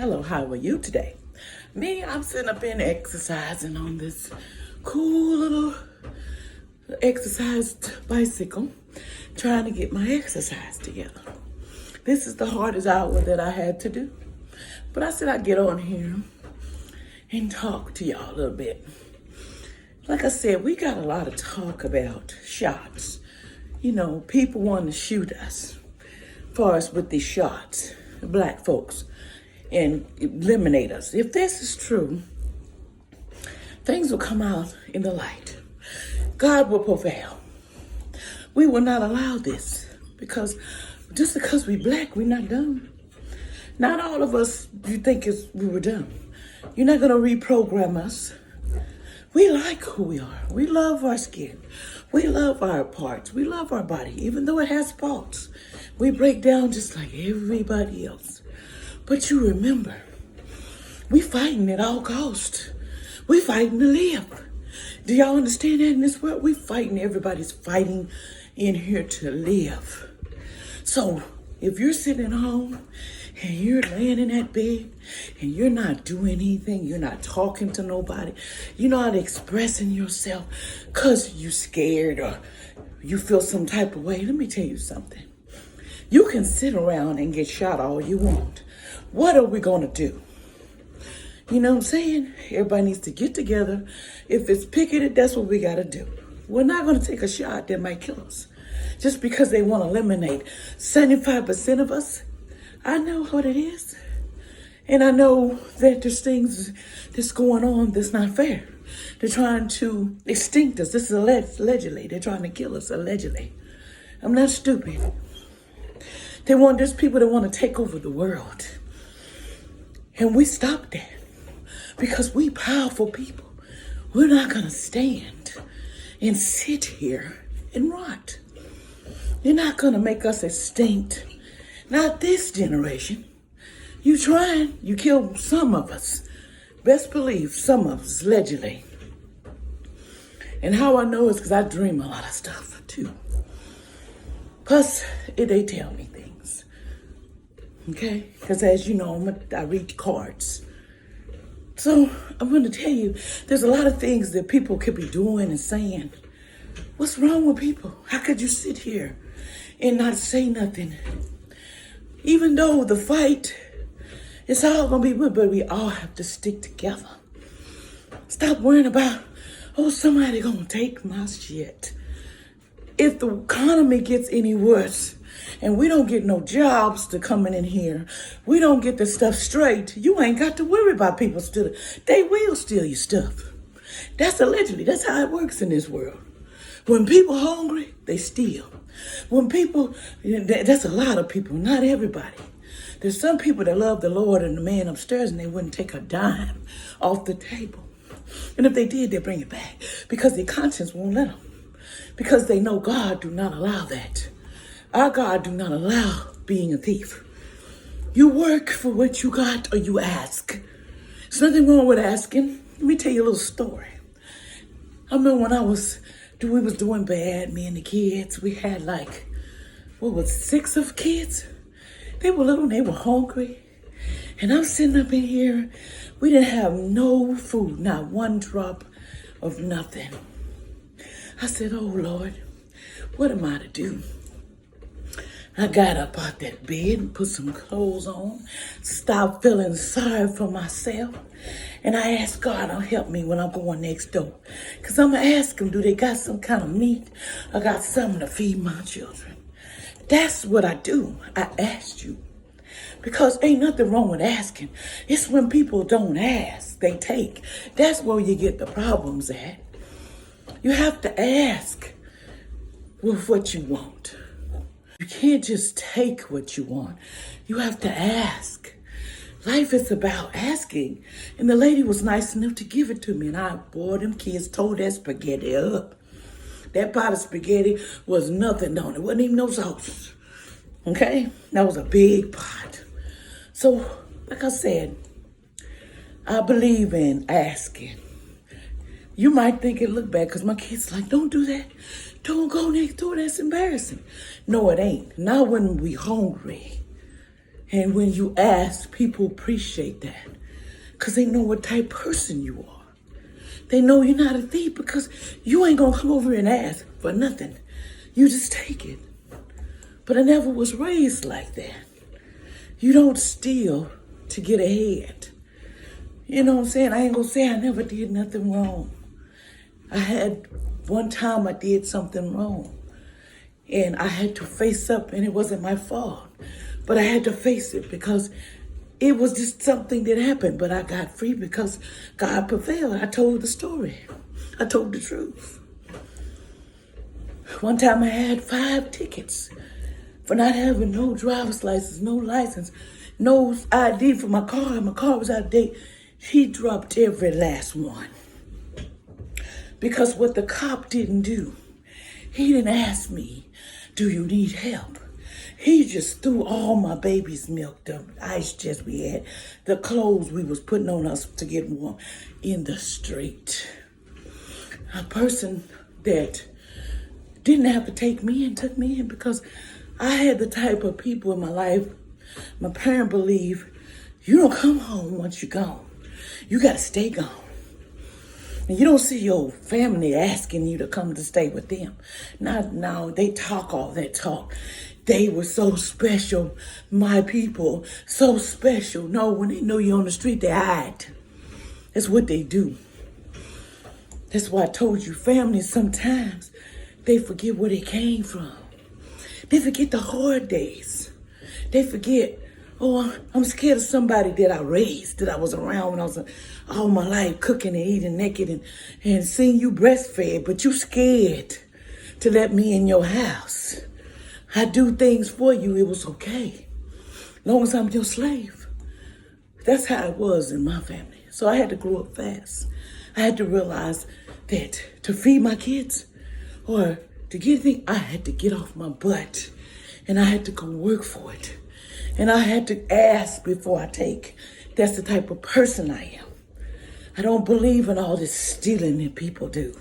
Hello, how are you today? Me, I'm sitting up in exercising on this cool little exercise bicycle, trying to get my exercise together. This is the hardest hour that I had to do. But I said I'd get on here and talk to y'all a little bit. Like I said, we got a lot of talk about shots. You know, people want to shoot us for us with these shots, black folks, and eliminate us. If this is true, things will come out in the light. God will prevail. We will not allow this because just because we black, we're not dumb. Not all of us you think we were dumb. You're not going to reprogram us. We like who we are. We love our skin. We love our parts. We love our body, even though it has faults. We break down just like everybody else. But you remember, we fighting at all costs. We fighting to live. Do y'all understand that in this world? We fighting. Everybody's fighting in here to live. So if you're sitting at home and you're laying in that bed and you're not doing anything, you're not talking to nobody, you're not expressing yourself because you're scared or you feel some type of way, let me tell you something. You can sit around and get shot all you want. What are we going to do? You know what I'm saying? Everybody needs to get together. If it's picketed, that's what we got to do. We're not going to take a shot that might kill us just because they want to eliminate 75% of us. I know what it is. And I know that there's things that's going on that's not fair. They're trying to extinct us. This is allegedly. They're trying to kill us, allegedly. I'm not stupid. There's people that want to take over the world. And we stop that. Because we powerful people. We're not going to stand and sit here and rot. You're not going to make us extinct. Not this generation. You trying. You killed some of us. Best believe some of us, allegedly. And how I know is because I dream a lot of stuff, too. Plus, they tell me things. Okay? Because as you know, I read cards. So I'm going to tell you, there's a lot of things that people could be doing and saying. What's wrong with people? How could you sit here and not say nothing? Even though the fight, it's all going to be good, but we all have to stick together. Stop worrying about, somebody going to take my shit. If the economy gets any worse and we don't get no jobs to coming in here, we don't get the stuff straight, you ain't got to worry about people stealing. They will steal your stuff. That's allegedly. That's how it works in this world. When people hungry, they steal. When people, that's a lot of people, not everybody. There's some people that love the Lord and the man upstairs and they wouldn't take a dime off the table. And if they did, they'd bring it back because their conscience won't let them. Because they know God do not allow that. Our God do not allow being a thief. You work for what you got or you ask. There's nothing wrong with asking. Let me tell you a little story. I remember when we was doing bad, me and the kids, we had 6 of kids? They were little and they were hungry. And I'm sitting up in here, we didn't have no food, not one drop of nothing. I said, oh, Lord, what am I to do? I got up out that bed and put some clothes on, stopped feeling sorry for myself, and I asked God to help me when I'm going next door. Because I'm going to ask him, do they got some kind of meat? I got something to feed my children. That's what I do. I asked you. Because ain't nothing wrong with asking. It's when people don't ask, they take. That's where you get the problems at. You have to ask with what you want. You can't just take what you want. You have to ask. Life is about asking. And the lady was nice enough to give it to me. And them kids tore that spaghetti up. That pot of spaghetti was nothing on it. Wasn't even no sauce. Okay? That was a big pot. So, like I said, I believe in asking. You might think it look bad because my kids like, don't do that. Don't go next door. That's embarrassing. No, it ain't. Not when we hungry. And when you ask, people appreciate that because they know what type of person you are. They know you're not a thief because you ain't gonna come over here and ask for nothing. You just take it. But I never was raised like that. You don't steal to get ahead. You know what I'm saying? I ain't gonna say I never did nothing wrong. I had one time I did something wrong and I had to face up, and it wasn't my fault, but I had to face it because it was just something that happened, but I got free because God prevailed. I told the story. I told the truth. One time I had 5 tickets for not having no driver's license, no license, no ID for my car. My car was out of date. He dropped every last one. Because what the cop didn't do, he didn't ask me, do you need help? He just threw all my baby's milk, the ice chest we had, the clothes we was putting on us to get warm in the street. A person that didn't have to take me in took me in because I had the type of people in my life. My parents believe you don't come home once you're gone. You got to stay gone. And you don't see your family asking you to come to stay with them. Now they talk all that talk. They were so special, my people, so special. No, when they know you're on the street, they hide. That's what they do. That's why I told you, families sometimes, they forget where they came from. They forget the hard days. They forget, oh, I'm scared of somebody that I raised, that I was around when I was all my life cooking and eating naked and seeing you breastfed, but you scared to let me in your house. I do things for you, it was okay. Long as I'm your slave. That's how it was in my family. So I had to grow up fast. I had to realize that to feed my kids or to get anything, I had to get off my butt and I had to go work for it. And I had to ask before I take. That's the type of person I am. I don't believe in all this stealing that people do.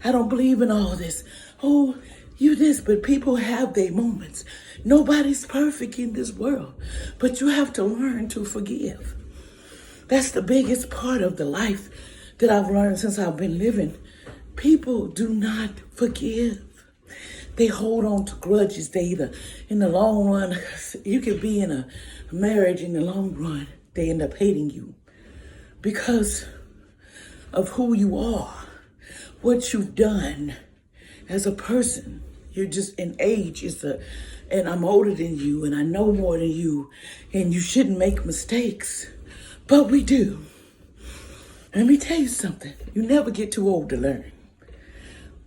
I don't believe in all this, oh, you this, but people have their moments. Nobody's perfect in this world, but you have to learn to forgive. That's the biggest part of the life that I've learned since I've been living. People do not forgive. They hold on to grudges. They either, in the long run, you could be in a marriage in the long run, they end up hating you because of who you are, what you've done as a person. You're just in age, and I'm older than you, and I know more than you, and you shouldn't make mistakes, but we do. Let me tell you something. You never get too old to learn.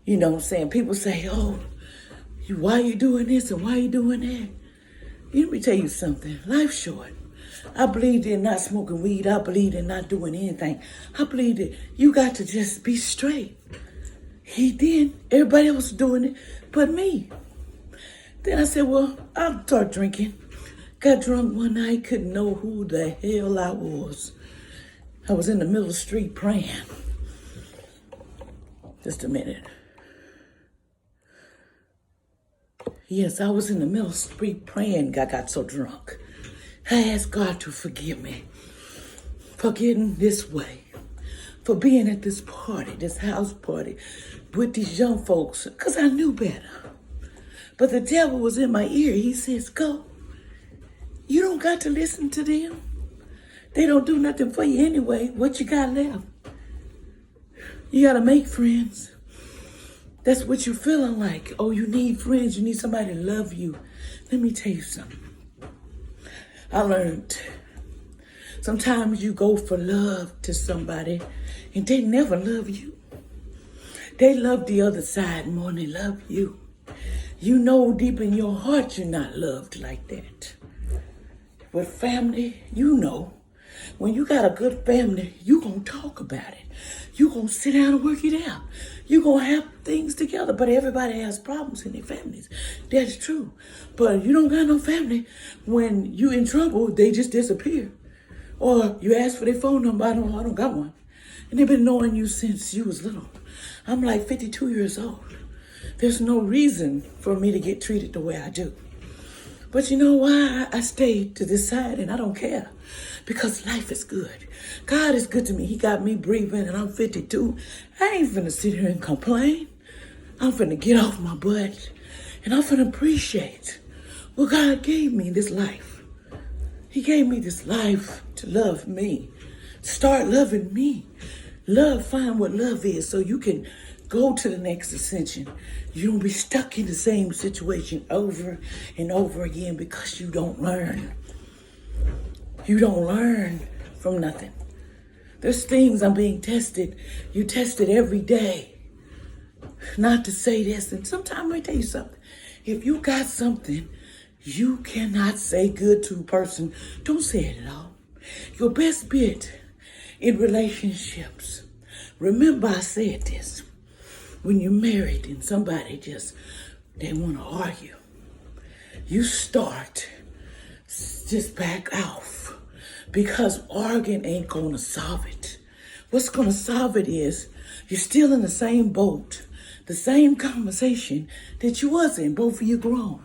You know what I'm saying? People say, oh, why are you doing this and why are you doing that? Let me tell you something. Life's short. I believe in not smoking weed. I believe in not doing anything. I believe that you got to just be straight. He did. Everybody else was doing it but me. Then I said, well, I'll start drinking. Got drunk one night, couldn't know who the hell I was. I was in the middle of the street praying. Just a minute. Yes, I was in the middle of the street praying. I got so drunk. I asked God to forgive me for getting this way, for being at this party, this house party with these young folks, because I knew better. But the devil was in my ear. He says, go. You don't got to listen to them. They don't do nothing for you anyway. What you got left? You got to make friends. That's what you're feeling like. Oh, you need friends. You need somebody to love you. Let me tell you something. I learned sometimes you go for love to somebody and they never love you. They love the other side more than they love you. You know deep in your heart you're not loved like that. With family, you know. When you got a good family, you gonna talk about it. You gonna sit down and work it out. You gonna have things together. But everybody has problems in their families. That's true. But you don't got no family. When you in trouble, they just disappear. Or you ask for their phone number. I don't got one. And they've been knowing you since you was little. I'm like 52 years old. There's no reason for me to get treated the way I do. But you know why I stayed to this side and I don't care? Because life is good. God is good to me. He got me breathing and I'm 52. I ain't finna sit here and complain. I'm finna get off my butt and I'm finna appreciate what God gave me this life. He gave me this life to love me. Start loving me. Find what love is so you can go to the next ascension. You don't be stuck in the same situation over and over again because you don't learn. You don't learn from nothing. There's things I'm being tested. You test it every day. Not to say this, and sometimes I tell you something. If you got something you cannot say good to a person, don't say it at all. Your best bet in relationships. Remember I said this. When you're married and somebody they want to argue, you start just back off because arguing ain't going to solve it. What's going to solve it is you're still in the same boat, the same conversation that you was in, both of you grown.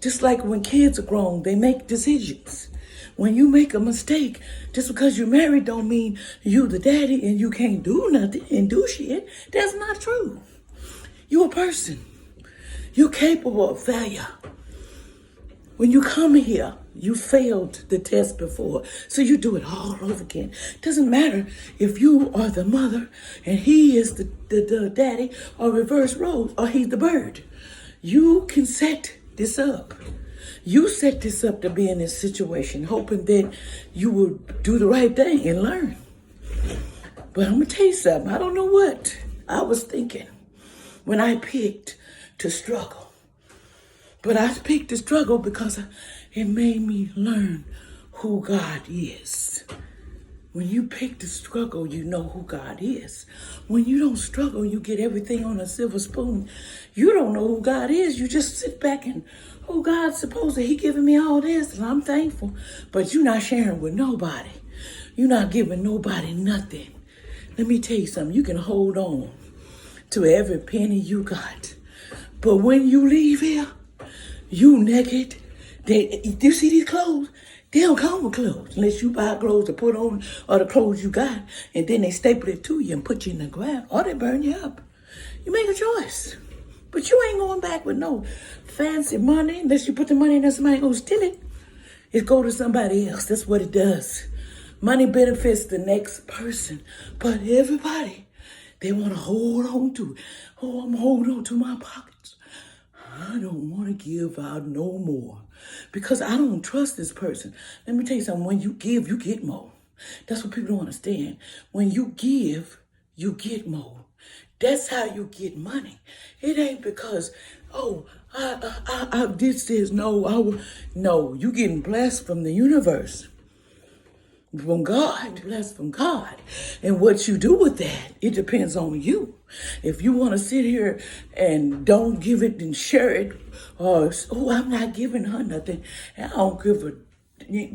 Just like when kids are grown, they make decisions. When you make a mistake, just because you're married don't mean you the daddy and you can't do nothing and do shit. That's not true. You're a person. You're capable of failure. When you come here, you failed the test before, so you do it all over again. Doesn't matter if you are the mother and he is the daddy, or reverse roles, or he's the bird. You can set this up. You set this up to be in this situation, hoping that you will do the right thing and learn. But I'm going to tell you something. I don't know what I was thinking when I picked to struggle. But I picked to struggle because it made me learn who God is. When you pick to struggle, you know who God is. When you don't struggle, you get everything on a silver spoon. You don't know who God is. You just sit back and, oh, God's supposed to, he giving me all this, and I'm thankful. But you're not sharing with nobody. You're not giving nobody nothing. Let me tell you something. You can hold on to every penny you got. But when you leave here, you naked. Do you see these clothes? They don't come with clothes unless you buy clothes to put on or the clothes you got, and then they staple it to you and put you in the ground, or they burn you up. You make a choice. But you ain't going back with no fancy money unless you put the money in there, somebody go steal it. It go to somebody else. That's what it does. Money benefits the next person, but everybody, they want to hold on to it. Oh, I'm holding on to my pockets. I don't want to give out no more because I don't trust this person. Let me tell you something. When you give, you get more. That's what people don't understand. When you give, you get more. That's how you get money. It ain't because, oh, I did this. No, you getting blessed from the universe. From God, blessed from God. And what you do with that, it depends on you. If you want to sit here and don't give it and share it, or, oh, I'm not giving her nothing, and I don't give her,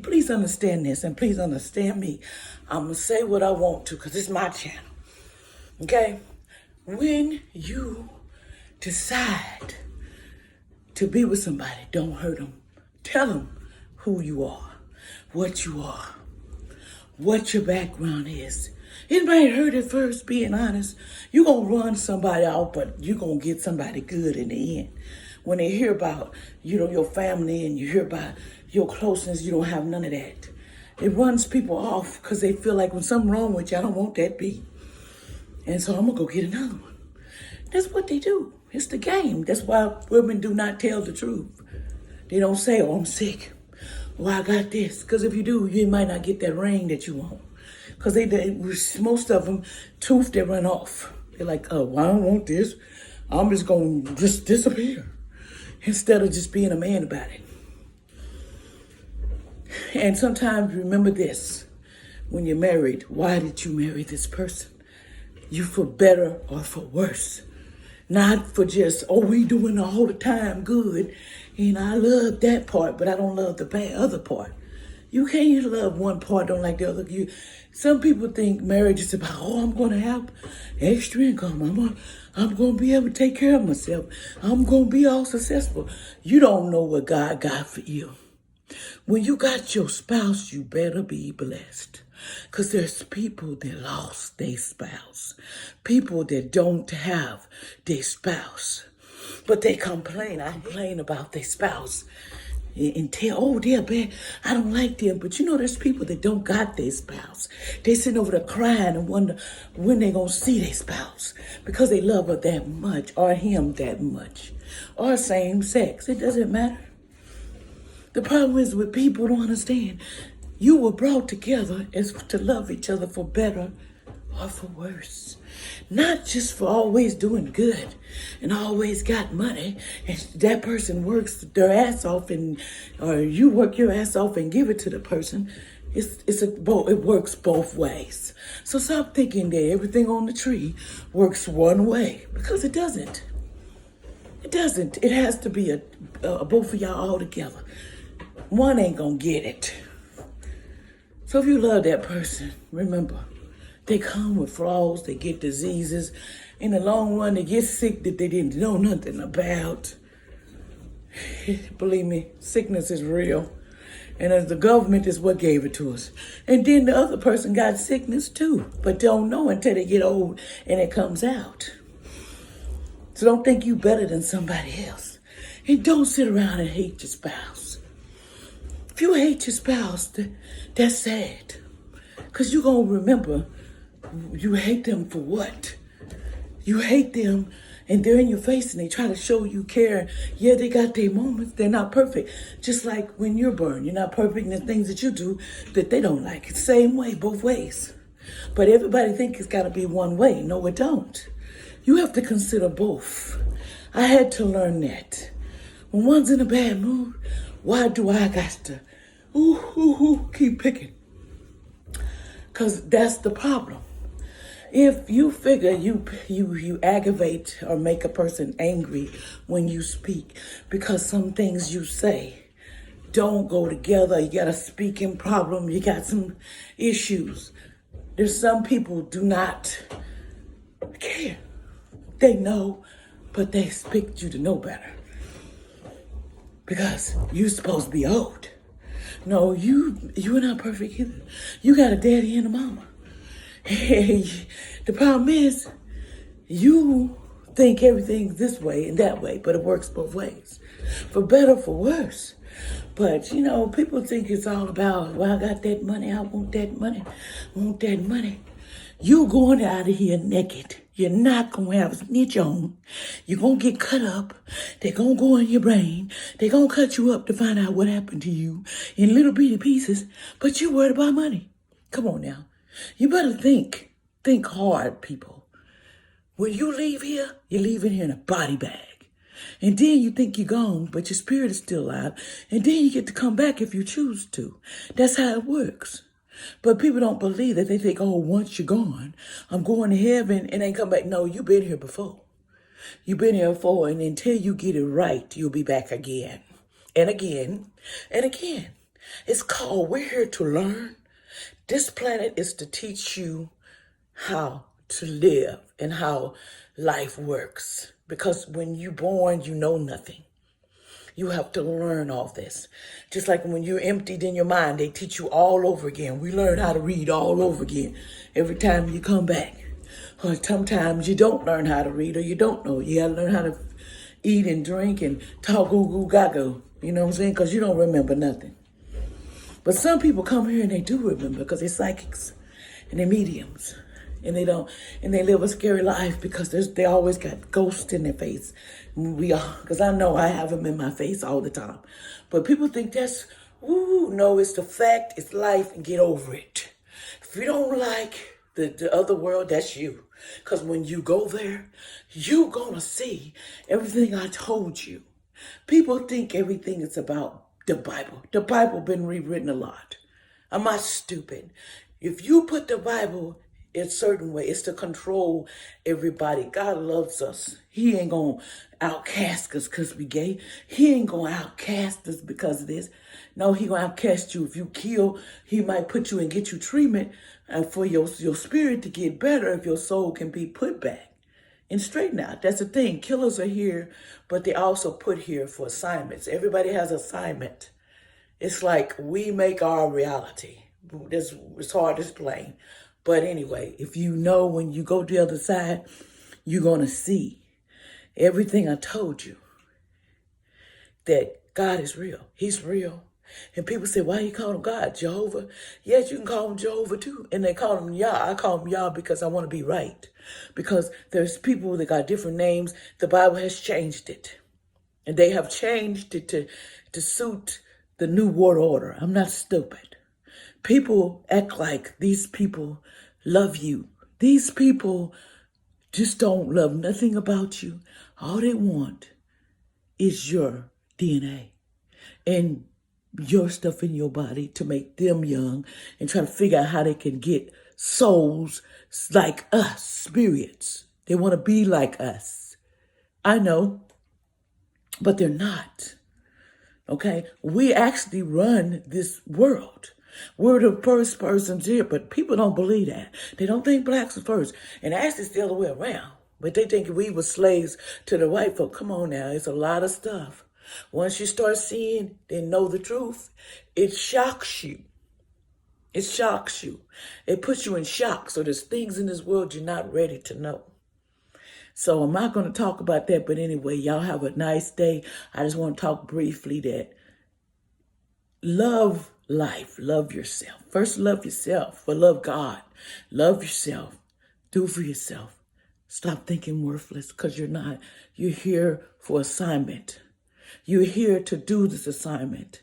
please understand this, and please understand me. I'm going to say what I want to, because it's my channel. Okay? When you decide to be with somebody, don't hurt them. Tell them who you are, what you are, what your background is. It might hurt at first, being honest. You're going to run somebody out, but you're going to get somebody good in the end. When they hear about, your family and you hear about your closeness, you don't have none of that. It runs people off because they feel like when something wrong with you, I don't want that be. And so I'm going to go get another one. That's what they do. It's the game. That's why women do not tell the truth. They don't say, oh, I'm sick. Well, I got this. Because if you do, you might not get that ring that you want. Because most of them, tooth, they run off. They're like, oh, well, I don't want this. I'm just going to just disappear. Instead of just being a man about it. And sometimes remember this. When you're married, why did you marry this person? You for better or for worse. Not for just, oh, we doing all the time good. And I love that part, but I don't love the bad other part. You can't love one part, don't like the other. Some people think marriage is about, oh, I'm going to have extra income. I'm going to be able to take care of myself. I'm going to be all successful. You don't know what God got for you. When you got your spouse, you better be blessed. Because there's people that lost their spouse. People that don't have their spouse. But they complain about their spouse. And tell, oh, they're bad. I don't like them. But you know, there's people that don't got their spouse. They sitting over there crying and wonder when they going to see their spouse. Because they love her that much or him that much. Or same sex. It doesn't matter. The problem is with people don't understand. You were brought together as to love each other for better or for worse. Not just for always doing good and always got money and that person works their ass off or you work your ass off and give it to the person. It works both ways. So stop thinking that everything on the tree works one way, because it doesn't. It doesn't. It has to be both of y'all all together. One ain't gonna get it. So if you love that person, remember, they come with flaws, they get diseases. In the long run, they get sick that they didn't know nothing about. Believe me, sickness is real. And as the government is what gave it to us. And then the other person got sickness too, but don't know until they get old and it comes out. So don't think you better than somebody else. And don't sit around and hate your spouse. If you hate your spouse, that's sad. Because you're going to remember, you hate them for what? You hate them and they're in your face and they try to show you care. Yeah, they got their moments. They're not perfect. Just like when you're burned, you're not perfect in the things that you do that they don't like. It's the same way, both ways. But everybody thinks it's got to be one way. No, it don't. You have to consider both. I had to learn that. When one's in a bad mood, why do I got to keep picking? Because that's the problem. If you figure you aggravate or make a person angry when you speak because some things you say don't go together, you got a speaking problem, you got some issues. There's some people do not care. They know, but they expect you to know better. Because you're supposed to be old. No, you're not perfect either. You got a daddy and a mama. The problem is, you think everything's this way and that way, but it works both ways. For better, for worse. But, people think it's all about, well, I got that money, I want that money, You going out of here naked. You're not going to have a snitch on. You're going to get cut up. They're going to go in your brain. They're going to cut you up to find out what happened to you in little bitty pieces. But you're worried about money. Come on now. You better think. Think hard, people. When you leave here, you're leaving here in a body bag. And then you think you're gone, but your spirit is still alive. And then you get to come back if you choose to. That's how it works. But people don't believe that. They think, oh, once you're gone, I'm going to heaven and then come back. No, you've been here before. You've been here before, and until you get it right, you'll be back again and again and again. It's called We're Here to Learn. This planet is to teach you how to live and how life works. Because when you're born, you know nothing. You have to learn all this. Just like when you're emptied in your mind, they teach you all over again. We learn how to read all over again every time you come back. Or sometimes you don't learn how to read or you don't know. You got to learn how to eat and drink and talk goo gaga. You know what I'm saying? Because you don't remember nothing. But some people come here and they do remember because they're psychics and they're mediums. And they live a scary life because they always got ghosts in their face. Because I know I have them in my face all the time. But people think that's, no, it's the fact, it's life, and get over it. If you don't like the other world, that's you. Because when you go there, you're going to see everything I told you. People think everything is about the Bible. The Bible been rewritten a lot. I'm not stupid. If you put the Bible in a certain way. It's to control everybody. God loves us. He ain't gonna outcast us because we gay. He ain't gonna outcast us because of this. No, he gonna outcast you. If you kill, he might put you and get you treatment for your spirit to get better if your soul can be put back and straighten out. That's the thing. Killers are here, but they also put here for assignments. Everybody has assignment. It's like we make our reality. It's hard to explain. But anyway, if you know when you go to the other side, you're going to see everything I told you, that God is real. He's real. And people say, why you call him God? Jehovah? Yes, you can call him Jehovah too. And they call him Yah. I call him Yah because I want to be right. Because there's people that got different names. The Bible has changed it. And they have changed it to suit the new world order. I'm not stupid. People act like these people love you. These people just don't love nothing about you. All they want is your DNA and your stuff in your body to make them young and try to figure out how they can get souls like us, spirits. They want to be like us. I know, but they're not. Okay? We actually run this world. We're the first persons here, but people don't believe that. They don't think blacks are first. And actually it's the other way around. But they think we were slaves to the white folk. Come on now, it's a lot of stuff. Once you start seeing and know the truth, it shocks you. It shocks you. It puts you in shock. So there's things in this world you're not ready to know. So I'm not going to talk about that. But anyway, y'all have a nice day. I just want to talk briefly that love life. Love yourself. First, love yourself. But love God. Love yourself. Do for yourself. Stop thinking worthless because you're not. You're here for assignment. You're here to do this assignment.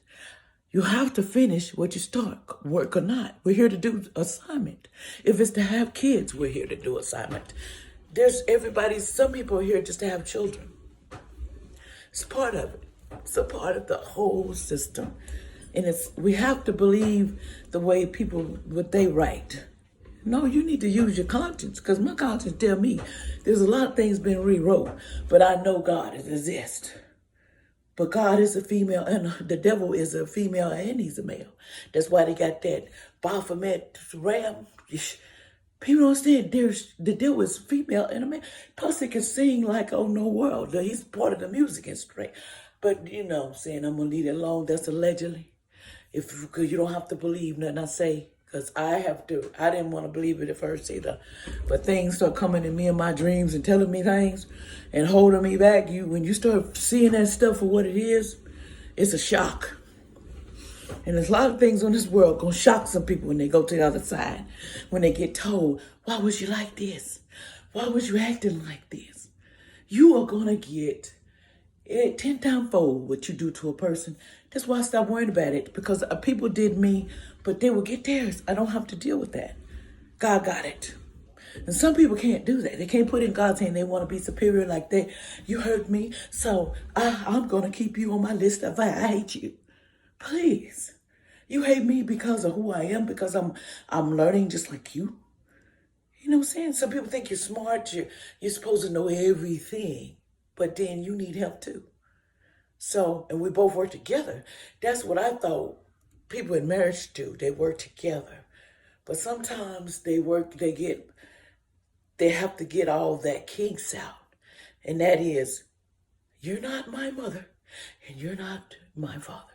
You have to finish what you start, work or not. We're here to do assignment. If it's to have kids, we're here to do assignment. Some people are here just to have children. It's part of it. It's a part of the whole system. And we have to believe the way what they write. No, you need to use your conscience, because my conscience tell me there's a lot of things been rewrote, but I know God exists. But God is a female, and the devil is a female, and he's a male. That's why they got that Baphomet ram. People don't understand. The devil is female and a man. Plus, he can sing like "Oh No World." He's part of the music instrument. But you know what I'm saying, I'm going to leave it alone. That's allegedly. Because you don't have to believe nothing I say. Because I didn't want to believe it at first either. But things start coming to me in my dreams and telling me things and holding me back. When you start seeing that stuff for what it is, it's a shock. And there's a lot of things on this world going to shock some people when they go to the other side. When they get told, why was you like this? Why was you acting like this? You are going to get 10 times fold what you do to a person. That's why I stopped worrying about it. Because people did me, but they will get theirs. I don't have to deal with that. God got it. And some people can't do that. They can't put in God's hand. They want to be superior like that. You hurt me, so I'm going to keep you on my list of I hate you. Please. You hate me because of who I am, because I'm learning just like you. You know what I'm saying? Some people think you're smart. You're supposed to know everything. But then you need help too. So, and we both work together. That's what I thought people in marriage do. They work together. But sometimes they have to get all that kinks out. And that is, you're not my mother and you're not my father.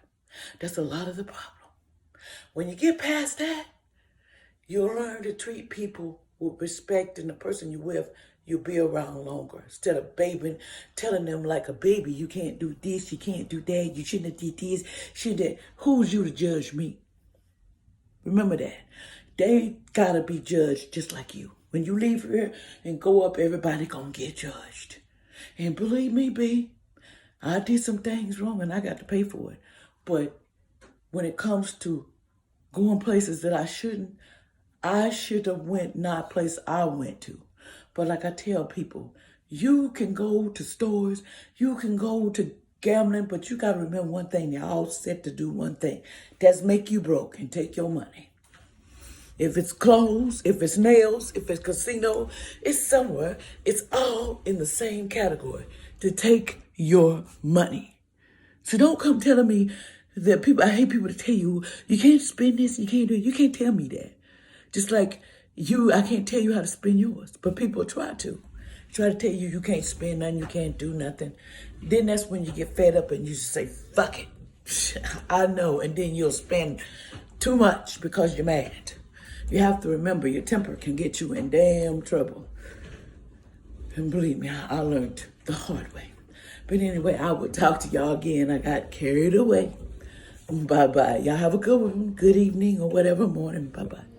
That's a lot of the problem. When you get past that, you'll learn to treat people with respect, and the person you're with, you'll be around longer. Instead of telling them like a baby, you can't do this, you can't do that, you shouldn't have did this, shouldn't that. Who's you to judge me? Remember that. They gotta be judged just like you. When you leave here and go up, everybody gonna get judged. And believe me, B, I did some things wrong and I got to pay for it. But when it comes to going places that I shouldn't, I should have went not place I went to. But like I tell people, you can go to stores, you can go to gambling, but you got to remember one thing. They're all set to do one thing. That's make you broke and take your money. If it's clothes, if it's nails, if it's casino, it's somewhere. It's all in the same category to take your money. So don't come telling me that people, I hate people to tell you, you can't spend this, you can't do it. You can't tell me that. Just like I can't tell you how to spend yours, but people try to. Try to tell you you can't spend nothing, you can't do nothing. Then that's when you get fed up and you just say, fuck it. I know, and then you'll spend too much because you're mad. You have to remember your temper can get you in damn trouble. And believe me, I learned the hard way. But anyway, I will talk to y'all again. I got carried away. Bye-bye. Y'all have a good one, good evening, or whatever morning. Bye-bye.